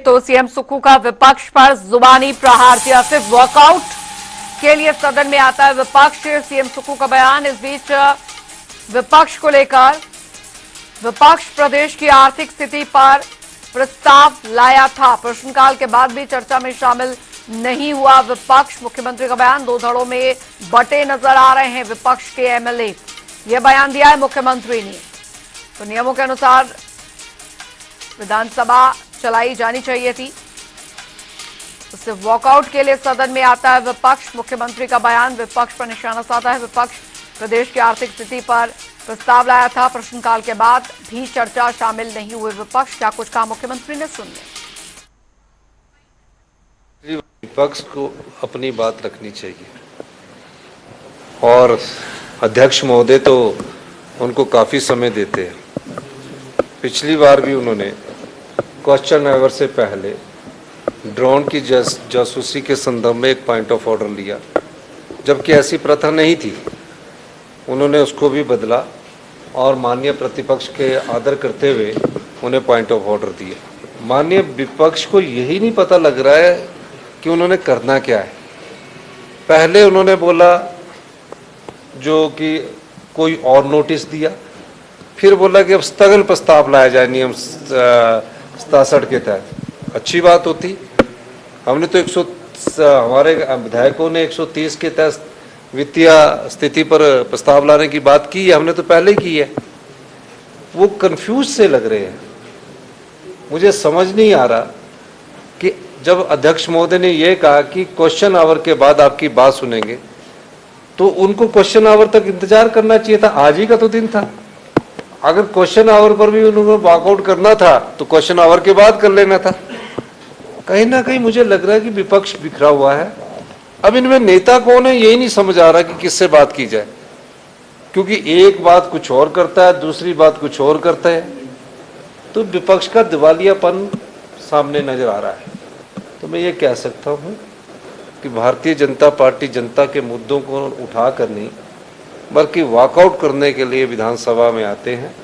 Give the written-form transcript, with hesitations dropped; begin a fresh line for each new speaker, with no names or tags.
तो सीएम सुक्खू का विपक्ष पर जुबानी प्रहार किया। सिर्फ वॉकआउट के लिए सदन में आता है विपक्ष। सीएम सुक्खू का बयान। इस बीच विपक्ष को लेकर विपक्ष प्रदेश की आर्थिक स्थिति पर प्रस्ताव लाया था। प्रश्नकाल के बाद भी चर्चा में शामिल नहीं हुआ विपक्ष। मुख्यमंत्री का बयान। दो धड़ों में बटे नजर आ रहे हैं विपक्ष के एमएलए। यह बयान दिया है मुख्यमंत्री ने। तो नियमों के अनुसार विधानसभा चलाई जानी चाहिए थी। उससे वॉकआउट के लिए सदन में आता है विपक्ष। मुख्यमंत्री का बयान। विपक्ष पर निशाना साधा है विपक्ष। प्रदेश की आर्थिक स्थिति पर प्रस्ताव लाया था। प्रश्नकाल के बाद भी चर्चा शामिल नहीं हुए विपक्ष। क्या कुछ कहा मुख्यमंत्री ने, सुन लें।
विपक्ष को अपनी बात रखनी चाहिए और अध्यक्ष महोदय तो उनको काफी समय देते हैं। पिछली बार भी उन्होंने क्वेश्चन आवर से पहले ड्रोन की जासूसी के संदर्भ में एक पॉइंट ऑफ ऑर्डर लिया, जबकि ऐसी प्रथा नहीं थी। उन्होंने उसको भी बदला और माननीय प्रतिपक्ष के आदर करते हुए उन्हें पॉइंट ऑफ ऑर्डर दिया। माननीय विपक्ष को यही नहीं पता लग रहा है कि उन्होंने करना क्या है। पहले उन्होंने बोला जो कि कोई और नोटिस दिया, फिर बोला कि अब स्थगन प्रस्ताव लाया जाए नियम 67 के तहत। अच्छी बात होती। हमने तो हमारे विधायकों ने 130 के तहत वित्तीय स्थिति पर प्रस्ताव लाने की बात की है। हमने तो पहले की है। वो कंफ्यूज से लग रहे हैं। मुझे समझ नहीं आ रहा कि जब अध्यक्ष महोदय ने यह कहा कि क्वेश्चन आवर के बाद आपकी बात सुनेंगे, तो उनको क्वेश्चन आवर तक इंतजार करना चाहिए था। आज ही का तो दिन था। अगर क्वेश्चन आवर पर भी उन्होंने वॉकआउट करना था तो क्वेश्चन आवर के बाद कर लेना था। कहीं ना कहीं मुझे लग रहा है कि विपक्ष बिखरा हुआ है। अब इनमें नेता कौन है यही नहीं समझ आ रहा कि किससे बात की जाए, क्योंकि एक बात कुछ और करता है, दूसरी बात कुछ और करता है। तो विपक्ष का दिवालियापन सामने नजर आ रहा है। तो मैं ये कह सकता हूँ कि भारतीय जनता पार्टी जनता के मुद्दों को उठाकर नहीं बल्कि वॉकआउट करने के लिए विधानसभा में आते हैं।